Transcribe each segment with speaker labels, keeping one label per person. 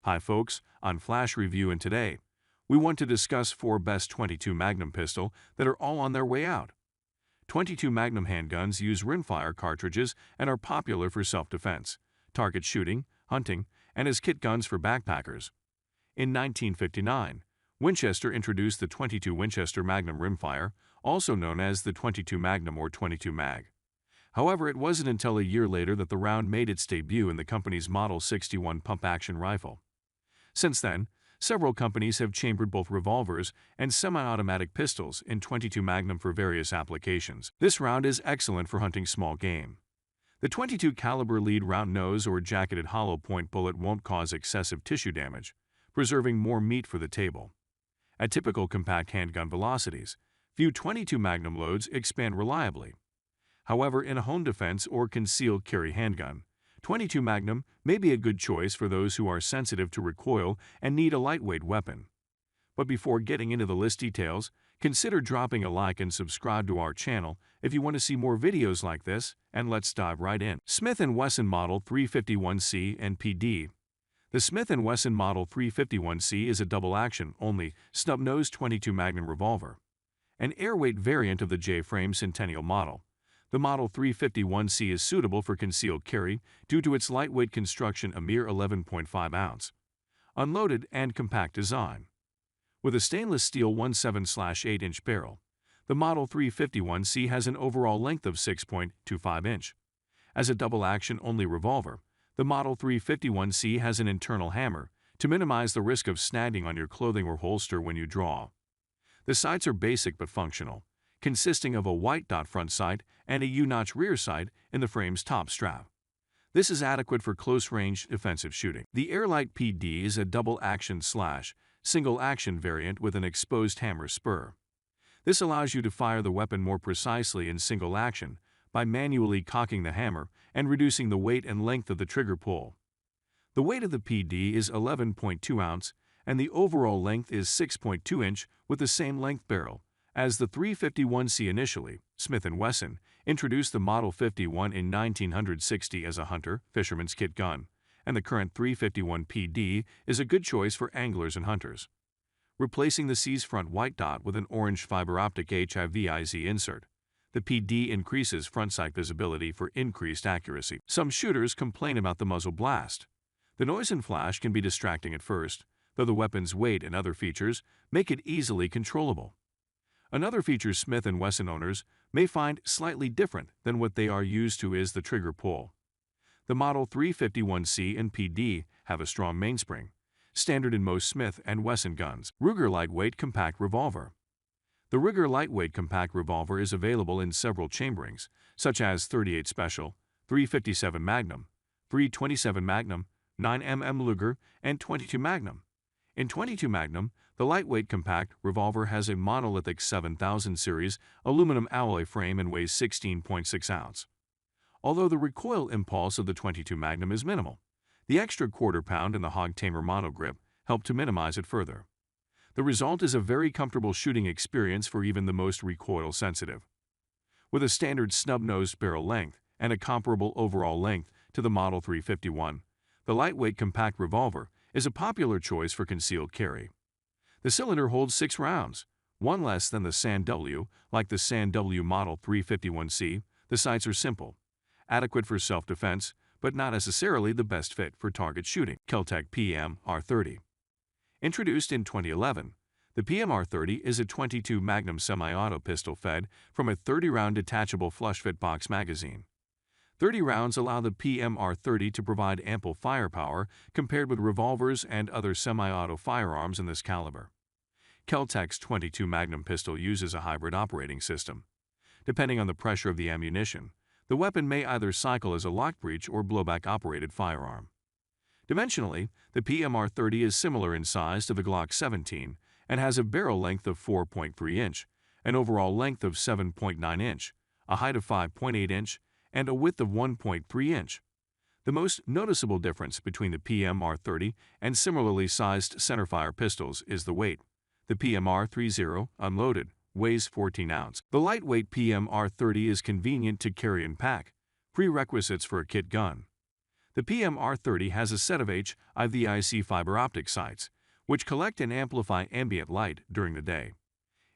Speaker 1: Hi folks, on Flash Review, and today we want to discuss 4 best 22 Magnum pistol that are all on their way out. 22 Magnum handguns use rimfire cartridges and are popular for self-defense, target shooting, hunting, and as kit guns for backpackers. In 1959, Winchester introduced the 22 Winchester Magnum Rimfire, also known as the 22 Magnum or 22 Mag. However, it wasn't until a year later that the round made its debut in the company's Model 61 pump-action rifle. Since then, several companies have chambered both revolvers and semi-automatic pistols in 22 Magnum for various applications. This round is excellent for hunting small game. The 22 caliber lead round nose or jacketed hollow point bullet won't cause excessive tissue damage, preserving more meat for the table. At typical compact handgun velocities, few 22 Magnum loads expand reliably. However, in a home defense or concealed carry handgun, 22 Magnum may be a good choice for those who are sensitive to recoil and need a lightweight weapon. But before getting into the list details, consider dropping a like and subscribe to our channel if you want to see more videos like this, and let's dive right in. Smith & Wesson Model 351C and PD. The Smith & Wesson Model 351C is a double-action, only, snub-nosed 22 Magnum revolver. An airweight variant of the J-frame Centennial model, the Model 351C is suitable for concealed carry due to its lightweight construction, a mere 11.5 ounce, unloaded and compact design. With a stainless steel 17/8-inch barrel, the Model 351C has an overall length of 6.25 inch. As a double-action only revolver, the Model 351C has an internal hammer to minimize the risk of snagging on your clothing or holster when you draw. The sights are basic but functional, consisting of a white dot front sight and a U-notch rear sight in the frame's top strap. This is adequate for close-range defensive shooting. The Airlight PD is a double-action / single-action variant with an exposed hammer spur. This allows you to fire the weapon more precisely in single action by manually cocking the hammer and reducing the weight and length of the trigger pull. The weight of the PD is 11.2 ounce and the overall length is 6.2 inch with the same length barrel. As the 351C initially, Smith & Wesson introduced the Model 51 in 1960 as a hunter, fisherman's kit gun, and the current 351 PD is a good choice for anglers and hunters. Replacing the C's front white dot with an orange fiber optic HIVIZ insert, the PD increases front sight visibility for increased accuracy. Some shooters complain about the muzzle blast. The noise and flash can be distracting at first, though the weapon's weight and other features make it easily controllable. Another feature Smith & Wesson owners may find slightly different than what they are used to is the trigger pull. The Model 351C and PD have a strong mainspring, standard in most Smith & Wesson guns. Ruger Lightweight Compact Revolver. The Ruger Lightweight Compact Revolver is available in several chamberings, such as 38 Special, 357 Magnum, 327 Magnum, 9mm Luger, and 22 Magnum. In 22 Magnum, the lightweight compact revolver has a monolithic 7000 series aluminum alloy frame and weighs 16.6 ounce. Although the recoil impulse of the 22 Magnum is minimal, the extra quarter-pound and the Hog Tamer monogrip help to minimize it further. The result is a very comfortable shooting experience for even the most recoil-sensitive. With a standard snub-nosed barrel length and a comparable overall length to the Model 351, the lightweight compact revolver is a popular choice for concealed carry. The cylinder holds 6 rounds, one less than the SAN W. Like the SAN W Model 351C, the sights are simple, adequate for self-defense, but not necessarily the best fit for target shooting. KELTEC PMR30. Introduced in 2011, the PMR30 is a 22 Magnum semi-auto pistol fed from a 30-round detachable flush-fit box magazine. 30 rounds allow the PMR30 to provide ample firepower compared with revolvers and other semi-auto firearms in this caliber. KELTEC's 22 Magnum pistol uses a hybrid operating system. Depending on the pressure of the ammunition, the weapon may either cycle as a lock breech or blowback-operated firearm. Dimensionally, the PMR30 is similar in size to the Glock 17 and has a barrel length of 4.3 inch, an overall length of 7.9 inch, a height of 5.8 inch, and a width of 1.3 inch. The most noticeable difference between the PMR30 and similarly sized centerfire pistols is the weight. The PMR30, unloaded, weighs 14 ounce. The lightweight PMR30 is convenient to carry and pack, prerequisites for a kit gun. The PMR30 has a set of HIVIC fiber optic sights, which collect and amplify ambient light during the day.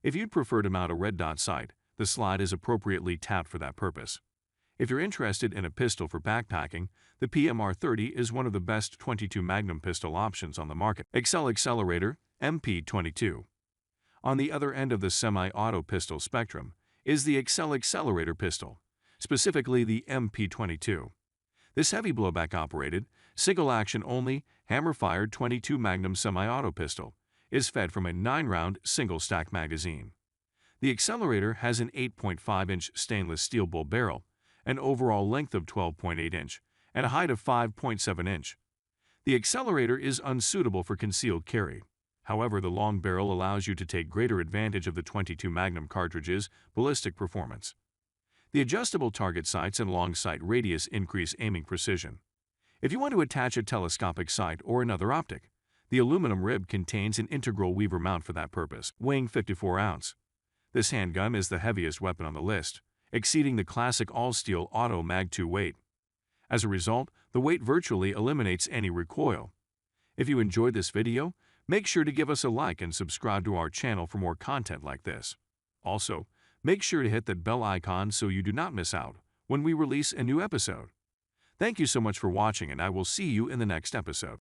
Speaker 1: If you'd prefer to mount a red dot sight, the slide is appropriately tapped for that purpose. If you're interested in a pistol for backpacking, the PMR30 is one of the best .22 Magnum pistol options on the market. ACCELERATOR MP22. On the other end of the semi-auto pistol spectrum is the ACCELERATOR pistol, specifically the MP22. This heavy blowback-operated, single-action only, hammer-fired .22 Magnum semi-auto pistol is fed from a 9-round single-stack magazine. The ACCELERATOR has an 8.5-inch stainless steel bull barrel, an overall length of 12.8 inch, and a height of 5.7 inch. The ACCELERATOR is unsuitable for concealed carry. However, the long barrel allows you to take greater advantage of the .22 Magnum cartridge's ballistic performance. The adjustable target sights and long sight radius increase aiming precision. If you want to attach a telescopic sight or another optic, the aluminum rib contains an integral weaver mount for that purpose, weighing 54 ounce. This handgun is the heaviest weapon on the list, exceeding the classic all-steel auto Mag 2 weight. As a result, the weight virtually eliminates any recoil. If you enjoyed this video, make sure to give us a like and subscribe to our channel for more content like this. Also, make sure to hit that bell icon so you do not miss out when we release a new episode. Thank you so much for watching, and I will see you in the next episode.